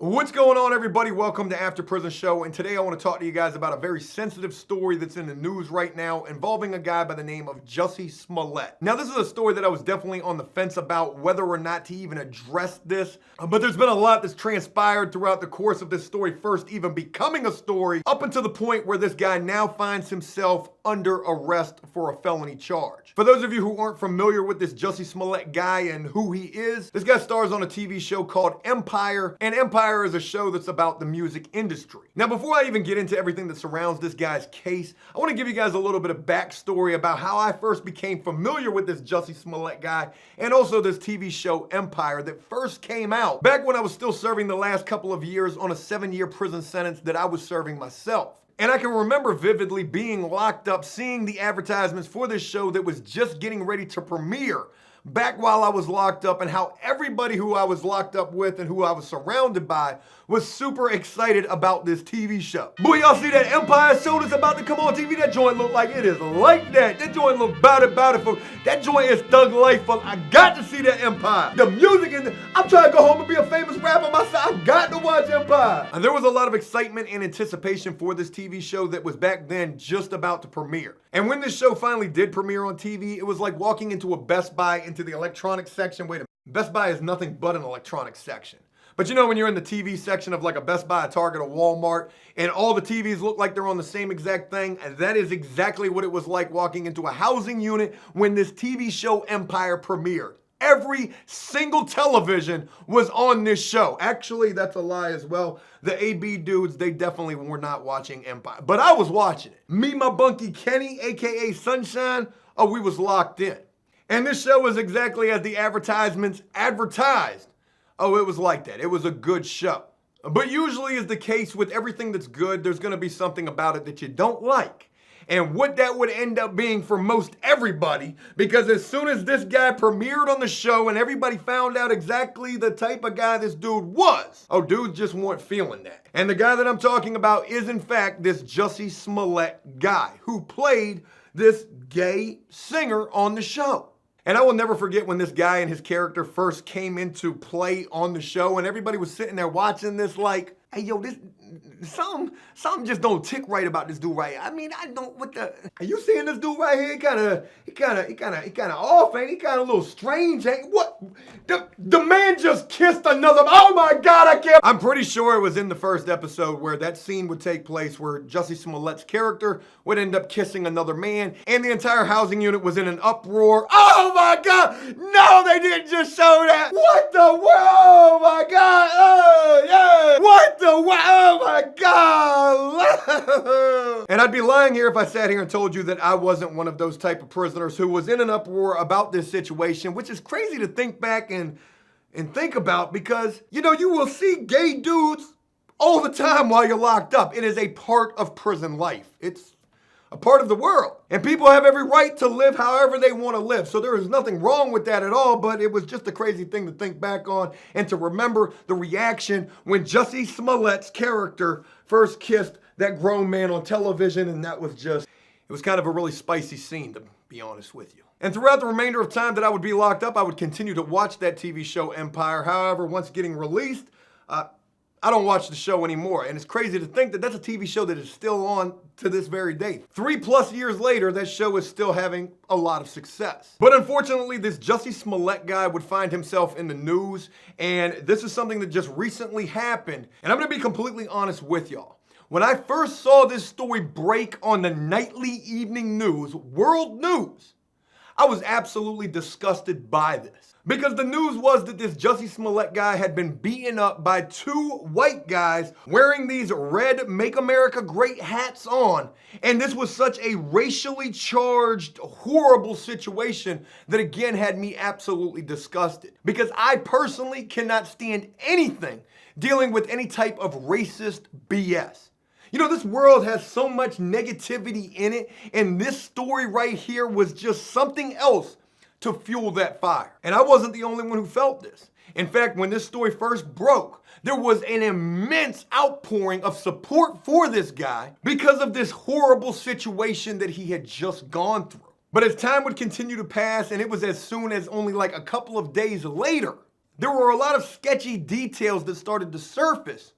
What's going on, everybody? Welcome to After Prison Show, and today I want to talk to you guys about a very sensitive story that's in the news right now involving a guy by the name of Jussie Smollett. Now, this is a story that I was definitely on the fence about whether or not to even address this, but there's been a lot that's transpired throughout the course of this story first even becoming a story, up until the point where this guy now finds himself under arrest for a felony charge. For those of you who aren't familiar with this Jussie Smollett guy and who he is, this guy stars on a TV show called Empire, and Empire is a show that's about the music industry. Now, before I even get into everything that surrounds this guy's case, I want to give you guys a little bit of backstory about how I first became familiar with this Jussie Smollett guy and also this TV show Empire that first came out back when I was still serving the last couple of years on a 7-year prison sentence that I was serving myself. And I can remember vividly being locked up, seeing the advertisements for this show that was just getting ready to premiere back while I was locked up, and how everybody who I was locked up with and who I was surrounded by was super excited about this TV show. Boy, y'all see that Empire show that's about to come on TV? That joint look like it is like that. That joint look bout it. That joint is thug life. I got to see that Empire. The music in I'm trying to go home and be a famous rapper myself. I got to watch Empire. And there was a lot of excitement and anticipation for this TV show that was back then just about to premiere. And when this show finally did premiere on TV, it was like walking into a Best Buy, into the electronics section. Wait a minute. Best Buy is nothing but an electronics section. But you know, when you're in the TV section of like a Best Buy, a Target, a Walmart, and all the TVs look like they're on the same exact thing, and that is exactly what it was like walking into a housing unit when this TV show Empire premiered. Every single television was on this show. Actually, that's a lie as well. The AB dudes, they definitely were not watching Empire. But I was watching it. Me, my bunkie Kenny, aka Sunshine, we was locked in. And this show was exactly as the advertisements advertised. It was like that. It was a good show. But usually is the case with everything that's good, there's going to be something about it that you don't like. And what that would end up being for most everybody, because as soon as this guy premiered on the show and everybody found out exactly the type of guy this dude was, dudes just weren't feeling that. And the guy that I'm talking about is in fact this Jussie Smollett guy who played this gay singer on the show. And I will never forget when this guy and his character first came into play on the show, and everybody was sitting there watching this like, hey, yo, this something just don't tick right about this dude right here. I mean, I don't, what the, are you seeing this dude right here? He kind of off, ain't he? Kind of a little strange, ain't what? The man just kissed another, oh my God, I can't. I'm pretty sure it was in the first episode where that scene would take place where Jussie Smollett's character would end up kissing another man, and the entire housing unit was in an uproar. Oh my God, no, they didn't just show that. What the, oh my God, oh yeah, what the, oh my God. And I'd be lying here if I sat here and told you that I wasn't one of those type of prisoners who was in an uproar about this situation, which is crazy to think back and think about, because, you know, you will see gay dudes all the time while you're locked up. It is a part of prison life. It's a part of the world. And people have every right to live however they want to live. So there is nothing wrong with that at all, but it was just a crazy thing to think back on and to remember the reaction when Jussie Smollett's character first kissed that grown man on television, and that was just, it was kind of a really spicy scene, to be honest with you. And throughout the remainder of time that I would be locked up, I would continue to watch that TV show Empire. However, once getting released, I don't watch the show anymore. And it's crazy to think that that's a TV show that is still on to this very day. 3+ years later, that show is still having a lot of success. But unfortunately, this Jussie Smollett guy would find himself in the news, and this is something that just recently happened. And I'm gonna be completely honest with y'all. When I first saw this story break on the nightly evening news, world news, I was absolutely disgusted by this. Because the news was that this Jussie Smollett guy had been beaten up by 2 white guys wearing these red Make America Great hats on. And this was such a racially charged, horrible situation that again had me absolutely disgusted. Because I personally cannot stand anything dealing with any type of racist BS. You know, this world has so much negativity in it, and this story right here was just something else to fuel that fire. And I wasn't the only one who felt this. In fact, when this story first broke, there was an immense outpouring of support for this guy because of this horrible situation that he had just gone through. But as time would continue to pass, and it was as soon as only like a couple of days later there were a lot of sketchy details that started to surface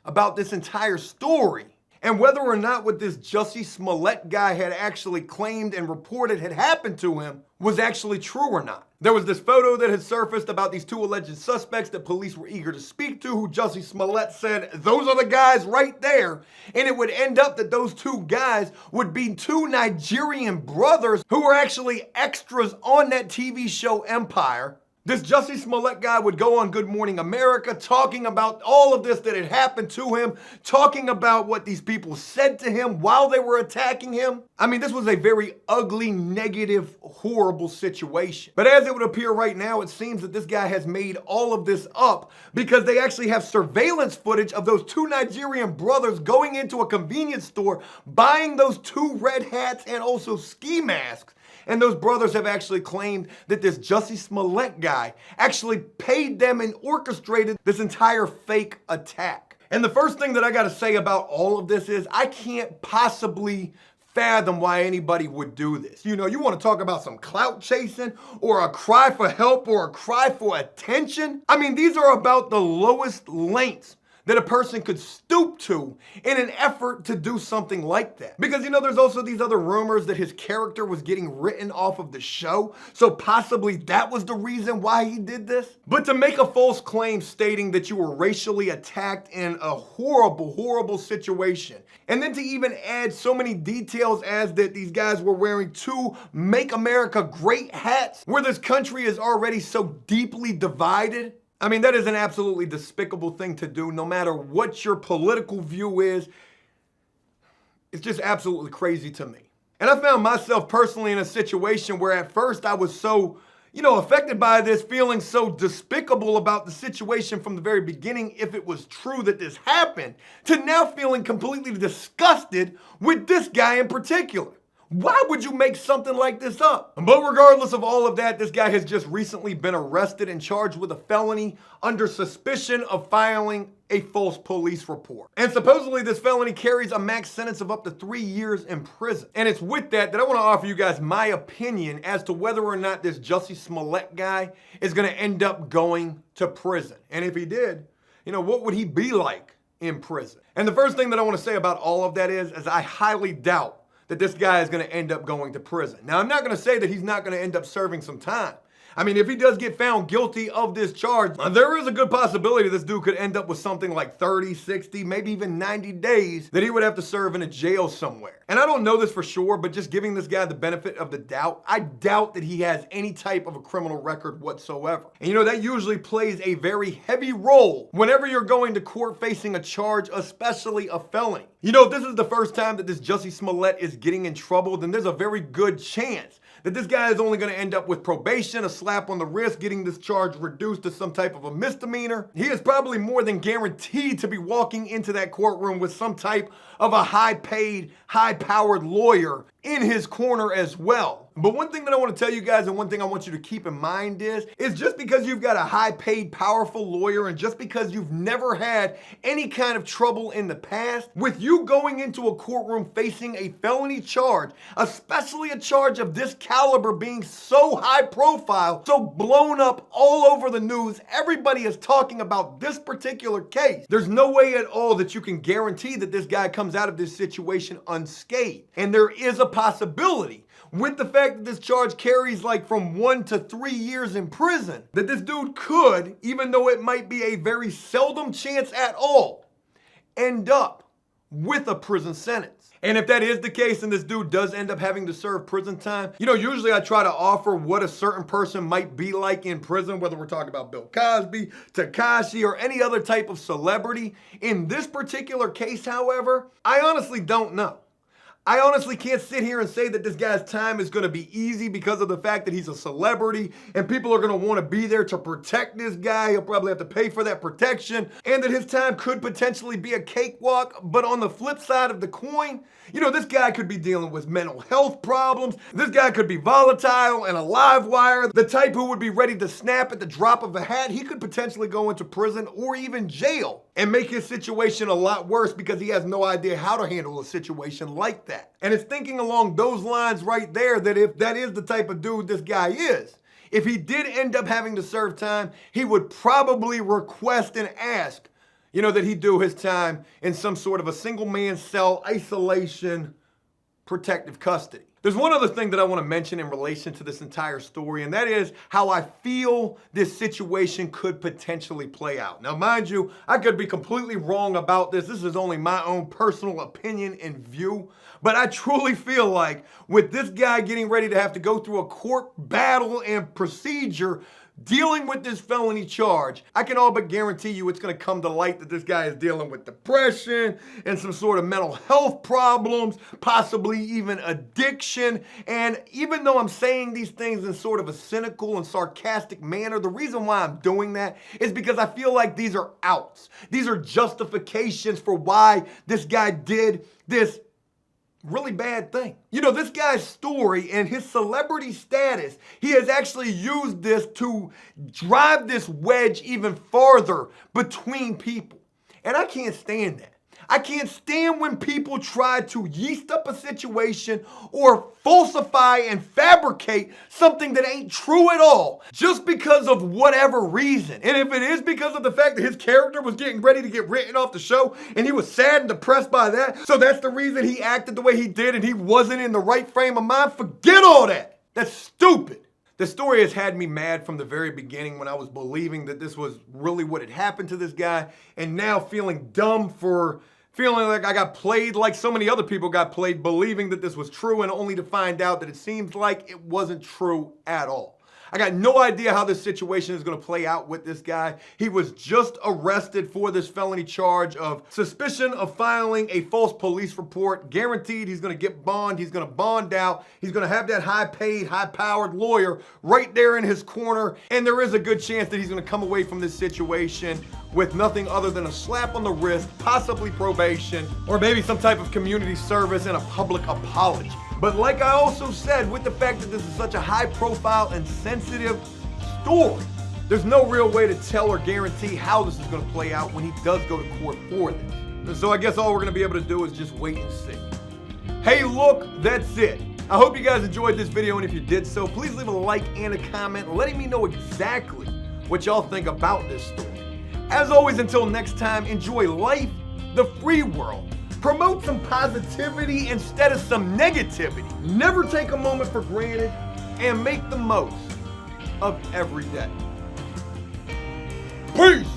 about this entire story. And whether or not what this Jussie Smollett guy had actually claimed and reported had happened to him was actually true or not. There was this photo that had surfaced about these two alleged suspects that police were eager to speak to, who Jussie Smollett said, those are the guys right there. And it would end up that those two guys would be two Nigerian brothers who were actually extras on that TV show Empire. This Jussie Smollett guy would go on Good Morning America talking about all of this that had happened to him, talking about what these people said to him while they were attacking him. I mean, this was a very ugly, negative, horrible situation. But as it would appear right now, it seems that this guy has made all of this up because they actually have surveillance footage of those two Nigerian brothers going into a convenience store, buying those two red hats and also ski masks. And those brothers have actually claimed that this Jussie Smollett guy actually paid them and orchestrated this entire fake attack. And the first thing that I gotta say about all of this is I can't possibly fathom why anybody would do this. You know, you wanna talk about some clout chasing or a cry for help or a cry for attention? I mean, these are about the lowest lengths that a person could stoop to in an effort to do something like that. Because, you know, there's also these other rumors that his character was getting written off of the show, so possibly that was the reason why he did this. But to make a false claim stating that you were racially attacked in a horrible, horrible situation, and then to even add so many details as that these guys were wearing two Make America Great hats, where this country is already so deeply divided, I mean, that is an absolutely despicable thing to do, no matter what your political view is. It's just absolutely crazy to me. And I found myself personally in a situation where at first I was so, affected by this, feeling so despicable about the situation from the very beginning, if it was true that this happened, to now feeling completely disgusted with this guy in particular. Why would you make something like this up? But regardless of all of that, this guy has just recently been arrested and charged with a felony under suspicion of filing a false police report. And supposedly this felony carries a max sentence of up to 3 years in prison. And it's with that I want to offer you guys my opinion as to whether or not this Jussie Smollett guy is going to end up going to prison. And if he did, what would he be like in prison? And the first thing that I want to say about all of that is I highly doubt that this guy is going to end up going to prison. Now, I'm not going to say that he's not going to end up serving some time. I mean, if he does get found guilty of this charge, there is a good possibility this dude could end up with something like 30, 60, maybe even 90 days that he would have to serve in a jail somewhere. And I don't know this for sure, but just giving this guy the benefit of the doubt, I doubt that he has any type of a criminal record whatsoever. And that usually plays a very heavy role whenever you're going to court facing a charge, especially a felony. If this is the first time that this Jussie Smollett is getting in trouble, then there's a very good chance that this guy is only going to end up with probation, a slap on the wrist, getting this charge reduced to some type of a misdemeanor. He is probably more than guaranteed to be walking into that courtroom with some type of a high-paid, high-powered lawyer in his corner as well. But one thing that I want to tell you guys, and one thing I want you to keep in mind is just because you've got a high-paid, powerful lawyer, and just because you've never had any kind of trouble in the past, with you going into a courtroom facing a felony charge, especially a charge of this caliber being so high profile, so blown up all over the news, everybody is talking about this particular case. There's no way at all that you can guarantee that this guy comes out of this situation unscathed. And there is a possibility, with the fact that this charge carries like from 1 to 3 years in prison, that this dude could, even though it might be a very seldom chance at all, end up with a prison sentence. And if that is the case and this dude does end up having to serve prison time, usually I try to offer what a certain person might be like in prison, whether we're talking about Bill Cosby, Tekashi, or any other type of celebrity. In this particular case, however, I honestly don't know. I honestly can't sit here and say that this guy's time is going to be easy because of the fact that he's a celebrity and people are going to want to be there to protect this guy. He'll probably have to pay for that protection, and that his time could potentially be a cakewalk. But on the flip side of the coin, this guy could be dealing with mental health problems. This guy could be volatile and a live wire, the type who would be ready to snap at the drop of a hat. He could potentially go into prison or even jail and make his situation a lot worse because he has no idea how to handle a situation like that. And it's thinking along those lines right there that if that is the type of dude this guy is, if he did end up having to serve time, he would probably request and ask, that he do his time in some sort of a single man cell, isolation, protective custody. There's one other thing that I want to mention in relation to this entire story, and that is how I feel this situation could potentially play out. Now, mind you, I could be completely wrong about this. This is only my own personal opinion and view, but I truly feel like with this guy getting ready to have to go through a court battle and procedure dealing with this felony charge, I can all but guarantee you it's going to come to light that this guy is dealing with depression and some sort of mental health problems, possibly even addiction. And even though I'm saying these things in sort of a cynical and sarcastic manner, the reason why I'm doing that is because I feel like these are outs. These are justifications for why this guy did this really bad thing. This guy's story and his celebrity status, he has actually used this to drive this wedge even farther between people. And I can't stand that. I can't stand when people try to yeast up a situation or falsify and fabricate something that ain't true at all just because of whatever reason. And if it is because of the fact that his character was getting ready to get written off the show and he was sad and depressed by that, so that's the reason he acted the way he did and he wasn't in the right frame of mind, forget all that. That's stupid. The story has had me mad from the very beginning when I was believing that this was really what had happened to this guy, and now feeling dumb for feeling like I got played like so many other people got played, believing that this was true and only to find out that it seems like it wasn't true at all. I got no idea how this situation is going to play out with this guy. He was just arrested for this felony charge of suspicion of filing a false police report. Guaranteed he's going to get bond. He's going to bond out. He's going to have that high-paid, high-powered lawyer right there in his corner. And there is a good chance that he's going to come away from this situation with nothing other than a slap on the wrist, possibly probation, or maybe some type of community service and a public apology. But like I also said, with the fact that this is such a high profile and sensitive story, there's no real way to tell or guarantee how this is going to play out when he does go to court for this. And so I guess all we're going to be able to do is just wait and see. Hey, look, that's it. I hope you guys enjoyed this video, and if you did so, please leave a like and a comment letting me know exactly what y'all think about this story. As always, until next time, enjoy life, the free world. Promote some positivity instead of some negativity. Never take a moment for granted and make the most of every day. Peace!